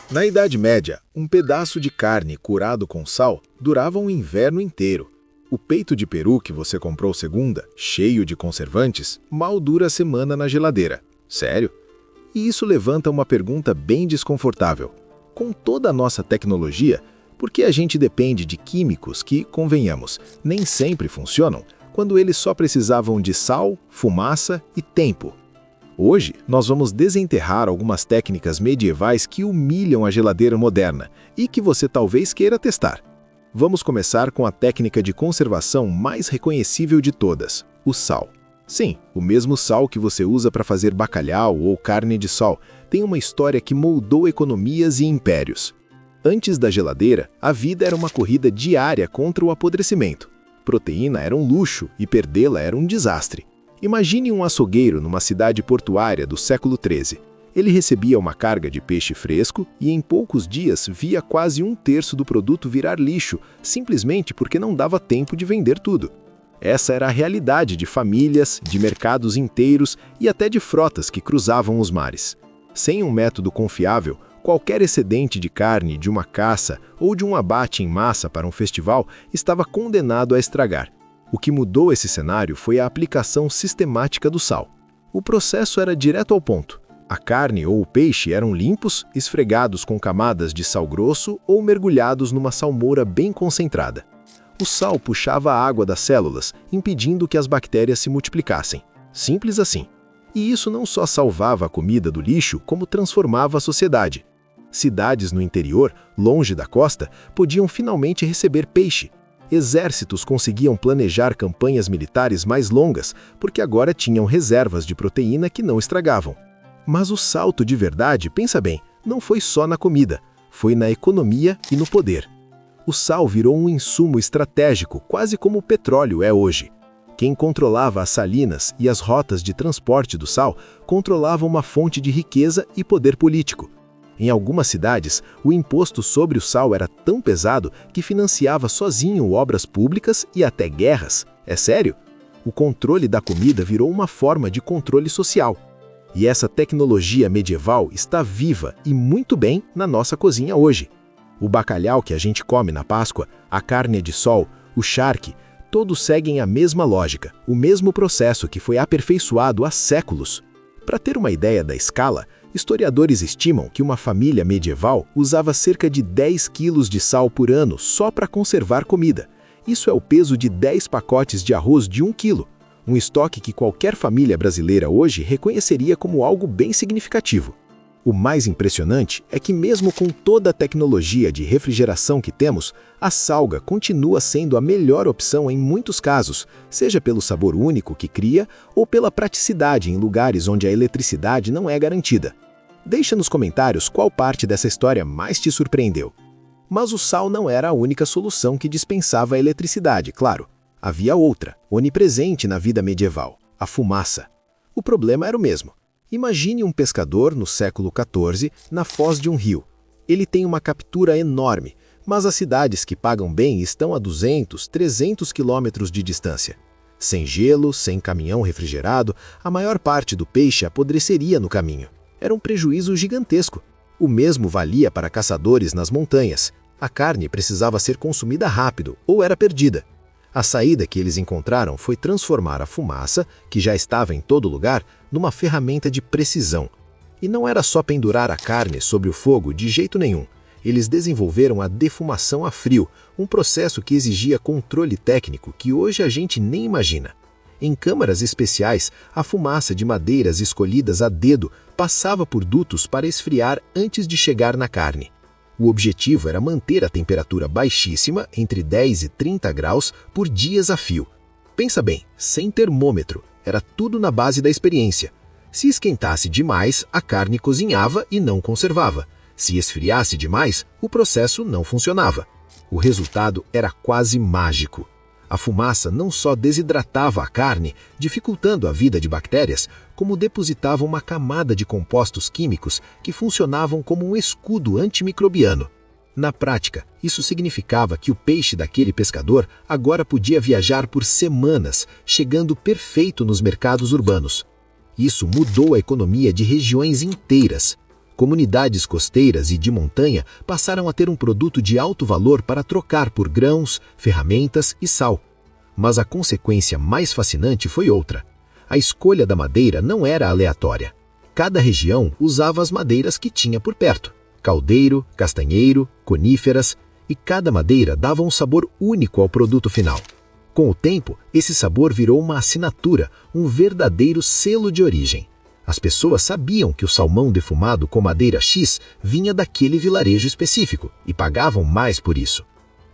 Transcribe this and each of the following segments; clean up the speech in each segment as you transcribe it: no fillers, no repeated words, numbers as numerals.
Na Idade Média, um pedaço de carne curado com sal durava um inverno inteiro. O peito de peru que você comprou segunda, cheio de conservantes, mal dura a semana na geladeira. Sério? E isso levanta uma pergunta bem desconfortável. Com toda a nossa tecnologia, por que a gente depende de químicos que, convenhamos, nem sempre funcionam, quando eles só precisavam de sal, fumaça e tempo? Hoje, nós vamos desenterrar algumas técnicas medievais que humilham a geladeira moderna e que você talvez queira testar. Vamos começar com a técnica de conservação mais reconhecível de todas, o sal. Sim, o mesmo sal que você usa para fazer bacalhau ou carne de sol tem uma história que moldou economias e impérios. Antes da geladeira, a vida era uma corrida diária contra o apodrecimento. Proteína era um luxo e perdê-la era um desastre. Imagine um açougueiro numa cidade portuária do século XIII. Ele recebia uma carga de peixe fresco e em poucos dias via quase um terço do produto virar lixo, simplesmente porque não dava tempo de vender tudo. Essa era a realidade de famílias, de mercados inteiros e até de frotas que cruzavam os mares. Sem um método confiável, qualquer excedente de carne de uma caça ou de um abate em massa para um festival estava condenado a estragar. O que mudou esse cenário foi a aplicação sistemática do sal. O processo era direto ao ponto. A carne ou o peixe eram limpos, esfregados com camadas de sal grosso ou mergulhados numa salmoura bem concentrada. O sal puxava a água das células, impedindo que as bactérias se multiplicassem. Simples assim. E isso não só salvava a comida do lixo, como transformava a sociedade. Cidades no interior, longe da costa, podiam finalmente receber peixe. Exércitos conseguiam planejar campanhas militares mais longas, porque agora tinham reservas de proteína que não estragavam. Mas o salto de verdade, pensa bem, não foi só na comida, foi na economia e no poder. O sal virou um insumo estratégico, quase como o petróleo é hoje. Quem controlava as salinas e as rotas de transporte do sal controlava uma fonte de riqueza e poder político. Em algumas cidades, o imposto sobre o sal era tão pesado que financiava sozinho obras públicas e até guerras. É sério? O controle da comida virou uma forma de controle social. E essa tecnologia medieval está viva e muito bem na nossa cozinha hoje. O bacalhau que a gente come na Páscoa, a carne de sol, o charque, todos seguem a mesma lógica, o mesmo processo que foi aperfeiçoado há séculos. Para ter uma ideia da escala, historiadores estimam que uma família medieval usava cerca de 10 quilos de sal por ano só para conservar comida. Isso é o peso de 10 pacotes de arroz de 1 quilo, um estoque que qualquer família brasileira hoje reconheceria como algo bem significativo. O mais impressionante é que mesmo com toda a tecnologia de refrigeração que temos, a salga continua sendo a melhor opção em muitos casos, seja pelo sabor único que cria ou pela praticidade em lugares onde a eletricidade não é garantida. Deixa nos comentários qual parte dessa história mais te surpreendeu. Mas o sal não era a única solução que dispensava a eletricidade, claro. Havia outra, onipresente na vida medieval, a fumaça. O problema era o mesmo. Imagine um pescador no século XIV na foz de um rio. Ele tem uma captura enorme, mas as cidades que pagam bem estão a 200, 300 quilômetros de distância. Sem gelo, sem caminhão refrigerado, a maior parte do peixe apodreceria no caminho. Era um prejuízo gigantesco. O mesmo valia para caçadores nas montanhas. A carne precisava ser consumida rápido ou era perdida. A saída que eles encontraram foi transformar a fumaça, que já estava em todo lugar, numa ferramenta de precisão. E não era só pendurar a carne sobre o fogo de jeito nenhum. Eles desenvolveram a defumação a frio, um processo que exigia controle técnico que hoje a gente nem imagina. Em câmaras especiais, a fumaça de madeiras escolhidas a dedo passava por dutos para esfriar antes de chegar na carne. O objetivo era manter a temperatura baixíssima, entre 10 e 30 graus, por dias a fio. Pensa bem, sem termômetro, era tudo na base da experiência. Se esquentasse demais, a carne cozinhava e não conservava. Se esfriasse demais, o processo não funcionava. O resultado era quase mágico. A fumaça não só desidratava a carne, dificultando a vida de bactérias, como depositava uma camada de compostos químicos que funcionavam como um escudo antimicrobiano. Na prática, isso significava que o peixe daquele pescador agora podia viajar por semanas, chegando perfeito nos mercados urbanos. Isso mudou a economia de regiões inteiras. Comunidades costeiras e de montanha passaram a ter um produto de alto valor para trocar por grãos, ferramentas e sal. Mas a consequência mais fascinante foi outra. A escolha da madeira não era aleatória. Cada região usava as madeiras que tinha por perto: caldeiro, castanheiro, coníferas, e cada madeira dava um sabor único ao produto final. Com o tempo, esse sabor virou uma assinatura, um verdadeiro selo de origem. As pessoas sabiam que o salmão defumado com madeira X vinha daquele vilarejo específico e pagavam mais por isso.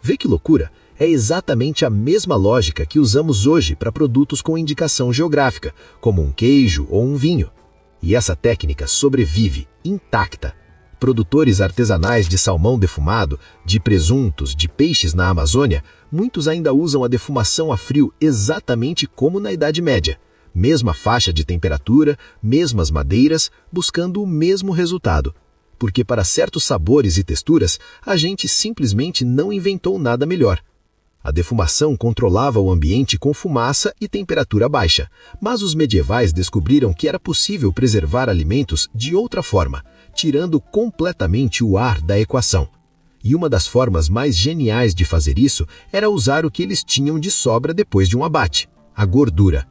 Vê que loucura? É exatamente a mesma lógica que usamos hoje para produtos com indicação geográfica, como um queijo ou um vinho. E essa técnica sobrevive, intacta. Produtores artesanais de salmão defumado, de presuntos, de peixes na Amazônia, muitos ainda usam a defumação a frio exatamente como na Idade Média. Mesma faixa de temperatura, mesmas madeiras, buscando o mesmo resultado. Porque para certos sabores e texturas, a gente simplesmente não inventou nada melhor. A defumação controlava o ambiente com fumaça e temperatura baixa, mas os medievais descobriram que era possível preservar alimentos de outra forma, tirando completamente o ar da equação. E uma das formas mais geniais de fazer isso era usar o que eles tinham de sobra depois de um abate: a gordura.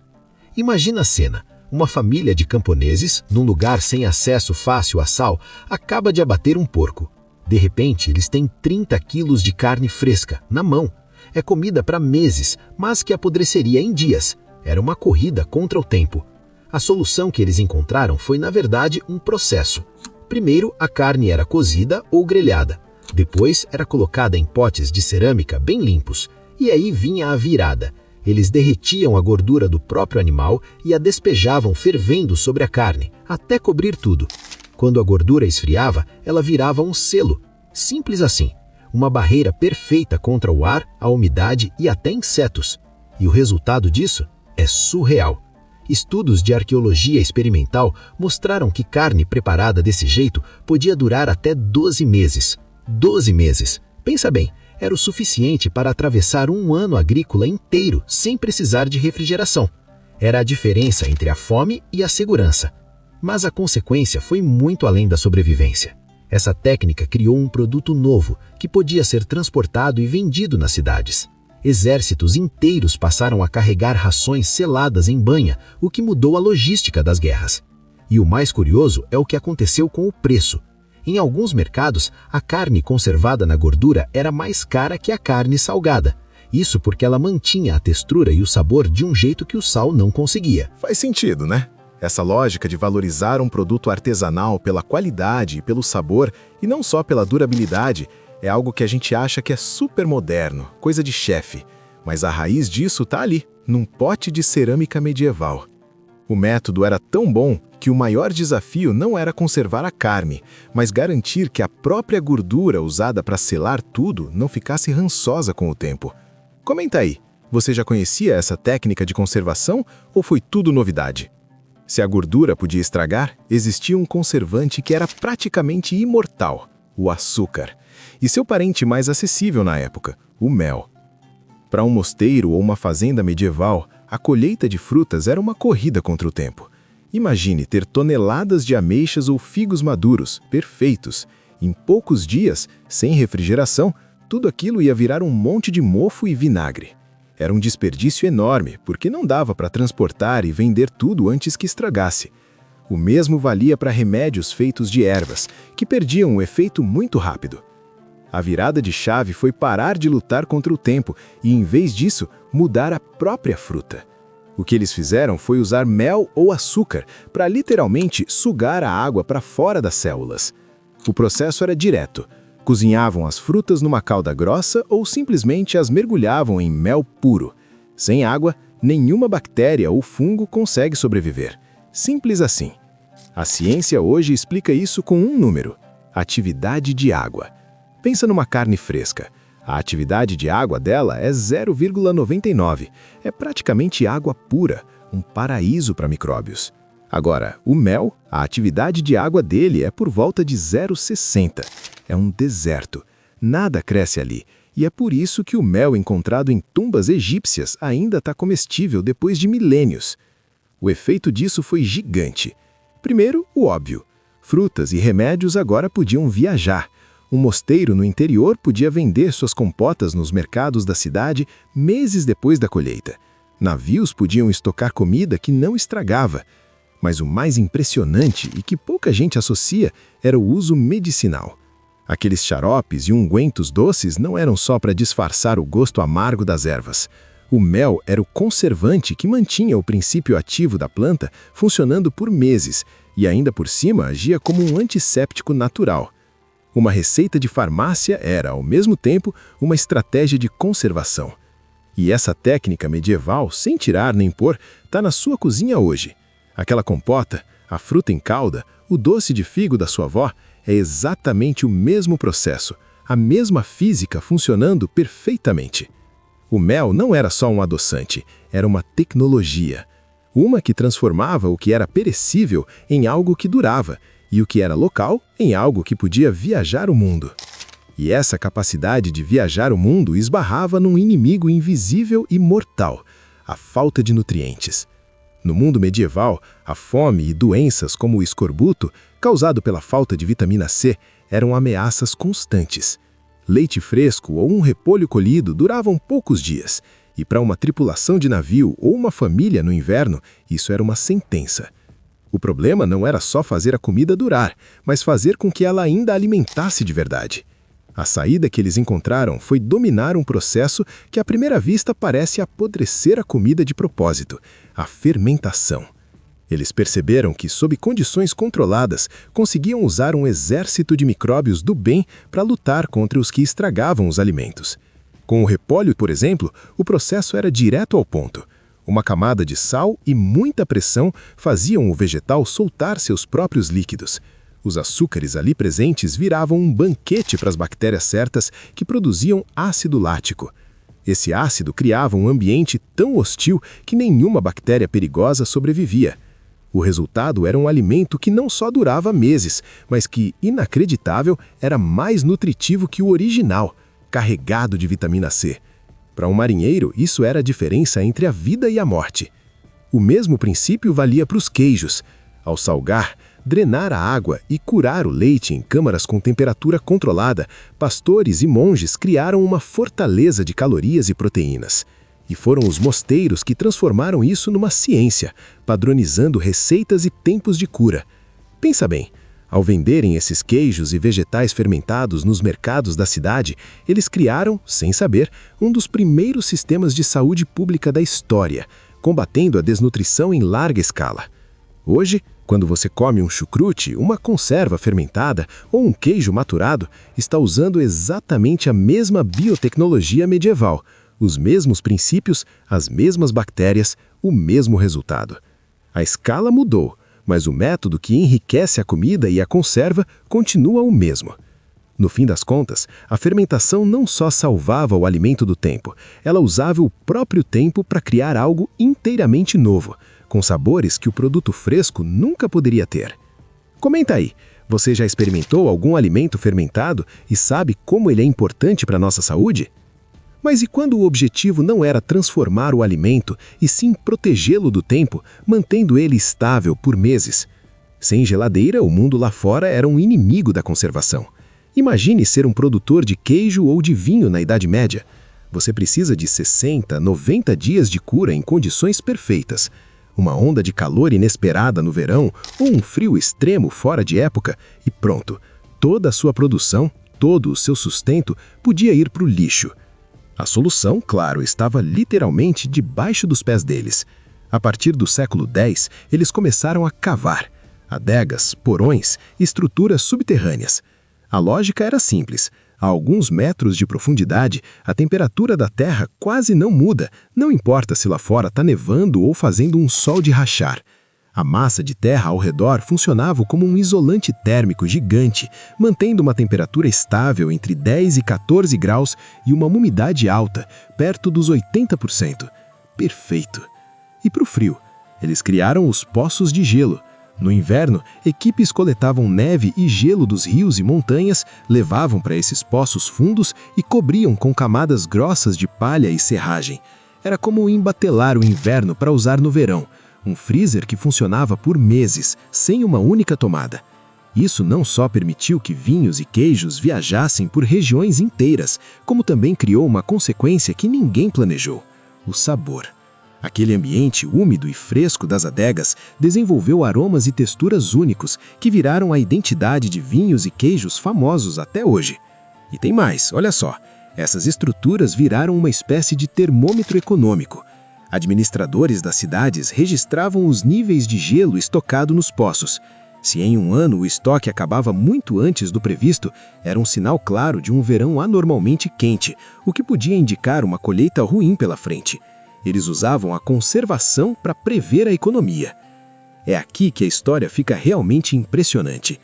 Imagina a cena: uma família de camponeses, num lugar sem acesso fácil a sal, acaba de abater um porco. De repente, eles têm 30 quilos de carne fresca, na mão. É comida para meses, mas que apodreceria em dias. Era uma corrida contra o tempo. A solução que eles encontraram foi, na verdade, um processo. Primeiro, a carne era cozida ou grelhada. Depois, era colocada em potes de cerâmica bem limpos. E aí vinha a virada. Eles derretiam a gordura do próprio animal e a despejavam fervendo sobre a carne, até cobrir tudo. Quando a gordura esfriava, ela virava um selo. Simples assim. Uma barreira perfeita contra o ar, a umidade e até insetos. E o resultado disso é surreal. Estudos de arqueologia experimental mostraram que carne preparada desse jeito podia durar até 12 meses. 12 meses. Pensa bem, era o suficiente para atravessar um ano agrícola inteiro sem precisar de refrigeração. Era a diferença entre a fome e a segurança. Mas a consequência foi muito além da sobrevivência. Essa técnica criou um produto novo que podia ser transportado e vendido nas cidades. Exércitos inteiros passaram a carregar rações seladas em banha, o que mudou a logística das guerras. E o mais curioso é o que aconteceu com o preço. Em alguns mercados, a carne conservada na gordura era mais cara que a carne salgada. Isso porque ela mantinha a textura e o sabor de um jeito que o sal não conseguia. Faz sentido, né? Essa lógica de valorizar um produto artesanal pela qualidade e pelo sabor, e não só pela durabilidade, é algo que a gente acha que é super moderno, coisa de chefe. Mas a raiz disso está ali, num pote de cerâmica medieval. O método era tão bom que o maior desafio não era conservar a carne, mas garantir que a própria gordura usada para selar tudo não ficasse rançosa com o tempo. Comenta aí, você já conhecia essa técnica de conservação ou foi tudo novidade? Se a gordura podia estragar, existia um conservante que era praticamente imortal: o açúcar. E seu parente mais acessível na época, o mel. Para um mosteiro ou uma fazenda medieval, a colheita de frutas era uma corrida contra o tempo. Imagine ter toneladas de ameixas ou figos maduros, perfeitos. Em poucos dias, sem refrigeração, tudo aquilo ia virar um monte de mofo e vinagre. Era um desperdício enorme, porque não dava para transportar e vender tudo antes que estragasse. O mesmo valia para remédios feitos de ervas, que perdiam o efeito muito rápido. A virada de chave foi parar de lutar contra o tempo e, em vez disso, mudar a própria fruta. O que eles fizeram foi usar mel ou açúcar para literalmente sugar a água para fora das células. O processo era direto. Cozinhavam as frutas numa calda grossa ou simplesmente as mergulhavam em mel puro. Sem água, nenhuma bactéria ou fungo consegue sobreviver. Simples assim. A ciência hoje explica isso com um número: atividade de água. Pensa numa carne fresca. A atividade de água dela é 0,99. É praticamente água pura, um paraíso para micróbios. Agora, o mel, a atividade de água dele é por volta de 0,60. É um deserto. Nada cresce ali. E é por isso que o mel encontrado em tumbas egípcias ainda está comestível depois de milênios. O efeito disso foi gigante. Primeiro, o óbvio. Frutas e remédios agora podiam viajar. Um mosteiro no interior podia vender suas compotas nos mercados da cidade meses depois da colheita. Navios podiam estocar comida que não estragava. Mas o mais impressionante e que pouca gente associa era o uso medicinal. Aqueles xaropes e ungüentos doces não eram só para disfarçar o gosto amargo das ervas. O mel era o conservante que mantinha o princípio ativo da planta funcionando por meses e ainda por cima agia como um antisséptico natural. Uma receita de farmácia era, ao mesmo tempo, uma estratégia de conservação. E essa técnica medieval, sem tirar nem pôr, está na sua cozinha hoje. Aquela compota, a fruta em calda, o doce de figo da sua avó, é exatamente o mesmo processo, a mesma física funcionando perfeitamente. O mel não era só um adoçante, era uma tecnologia. Uma que transformava o que era perecível em algo que durava, e o que era local em algo que podia viajar o mundo. E essa capacidade de viajar o mundo esbarrava num inimigo invisível e mortal, a falta de nutrientes. No mundo medieval, a fome e doenças como o escorbuto, causado pela falta de vitamina C, eram ameaças constantes. Leite fresco ou um repolho colhido duravam poucos dias, e para uma tripulação de navio ou uma família no inverno, isso era uma sentença. O problema não era só fazer a comida durar, mas fazer com que ela ainda alimentasse de verdade. A saída que eles encontraram foi dominar um processo que à primeira vista parece apodrecer a comida de propósito, a fermentação. Eles perceberam que, sob condições controladas, conseguiam usar um exército de micróbios do bem para lutar contra os que estragavam os alimentos. Com o repolho, por exemplo, o processo era direto ao ponto. Uma camada de sal e muita pressão faziam o vegetal soltar seus próprios líquidos. Os açúcares ali presentes viravam um banquete para as bactérias certas que produziam ácido lático. Esse ácido criava um ambiente tão hostil que nenhuma bactéria perigosa sobrevivia. O resultado era um alimento que não só durava meses, mas que, inacreditável, era mais nutritivo que o original, carregado de vitamina C. Para um marinheiro, isso era a diferença entre a vida e a morte. O mesmo princípio valia para os queijos. Ao salgar, drenar a água e curar o leite em câmaras com temperatura controlada, pastores e monges criaram uma fortaleza de calorias e proteínas. E foram os mosteiros que transformaram isso numa ciência, padronizando receitas e tempos de cura. Pensa bem, ao venderem esses queijos e vegetais fermentados nos mercados da cidade, eles criaram, sem saber, um dos primeiros sistemas de saúde pública da história, combatendo a desnutrição em larga escala. Hoje, quando você come um chucrute, uma conserva fermentada ou um queijo maturado, está usando exatamente a mesma biotecnologia medieval, os mesmos princípios, as mesmas bactérias, o mesmo resultado. A escala mudou, mas o método que enriquece a comida e a conserva continua o mesmo. No fim das contas, a fermentação não só salvava o alimento do tempo, ela usava o próprio tempo para criar algo inteiramente novo, com sabores que o produto fresco nunca poderia ter. Comenta aí, você já experimentou algum alimento fermentado e sabe como ele é importante para a nossa saúde? Mas e quando o objetivo não era transformar o alimento, e sim protegê-lo do tempo, mantendo ele estável por meses? Sem geladeira, o mundo lá fora era um inimigo da conservação. Imagine ser um produtor de queijo ou de vinho na Idade Média. Você precisa de 60, 90 dias de cura em condições perfeitas. Uma onda de calor inesperada no verão ou um frio extremo fora de época e pronto. Toda a sua produção, todo o seu sustento podia ir para o lixo. A solução, claro, estava literalmente debaixo dos pés deles. A partir do século X, eles começaram a cavar adegas, porões, estruturas subterrâneas. A lógica era simples. A alguns metros de profundidade, a temperatura da Terra quase não muda, não importa se lá fora está nevando ou fazendo um sol de rachar. A massa de terra ao redor funcionava como um isolante térmico gigante, mantendo uma temperatura estável entre 10 e 14 graus e uma umidade alta, perto dos 80%. Perfeito! E para o frio, eles criaram os poços de gelo. No inverno, equipes coletavam neve e gelo dos rios e montanhas, levavam para esses poços fundos e cobriam com camadas grossas de palha e serragem. Era como embatelar o inverno para usar no verão. Um freezer que funcionava por meses, sem uma única tomada. Isso não só permitiu que vinhos e queijos viajassem por regiões inteiras, como também criou uma consequência que ninguém planejou: o sabor. Aquele ambiente úmido e fresco das adegas desenvolveu aromas e texturas únicos que viraram a identidade de vinhos e queijos famosos até hoje. E tem mais, olha só, essas estruturas viraram uma espécie de termômetro econômico. Administradores das cidades registravam os níveis de gelo estocado nos poços. Se em um ano o estoque acabava muito antes do previsto, era um sinal claro de um verão anormalmente quente, o que podia indicar uma colheita ruim pela frente. Eles usavam a conservação para prever a economia. É aqui que a história fica realmente impressionante.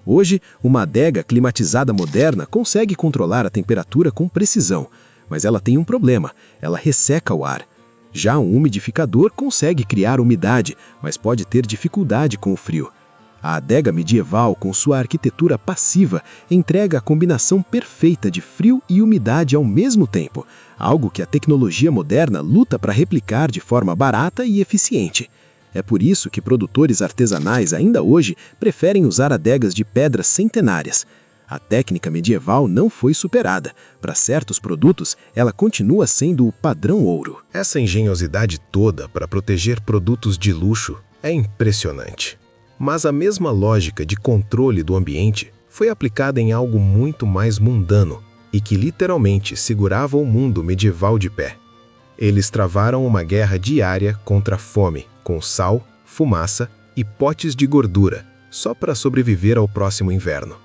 Hoje, uma adega climatizada moderna consegue controlar a temperatura com precisão, mas ela tem um problema: ela resseca o ar. Já um umidificador consegue criar umidade, mas pode ter dificuldade com o frio. A adega medieval, com sua arquitetura passiva, entrega a combinação perfeita de frio e umidade ao mesmo tempo, algo que a tecnologia moderna luta para replicar de forma barata e eficiente. É por isso que produtores artesanais ainda hoje preferem usar adegas de pedras centenárias. A técnica medieval não foi superada. Para certos produtos, ela continua sendo o padrão ouro. Essa engenhosidade toda para proteger produtos de luxo é impressionante. Mas a mesma lógica de controle do ambiente foi aplicada em algo muito mais mundano e que literalmente segurava o mundo medieval de pé. Eles travaram uma guerra diária contra a fome, com sal, fumaça e potes de gordura, só para sobreviver ao próximo inverno.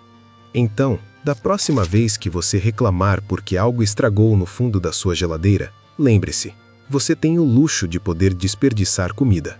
Então, da próxima vez que você reclamar porque algo estragou no fundo da sua geladeira, lembre-se, você tem o luxo de poder desperdiçar comida.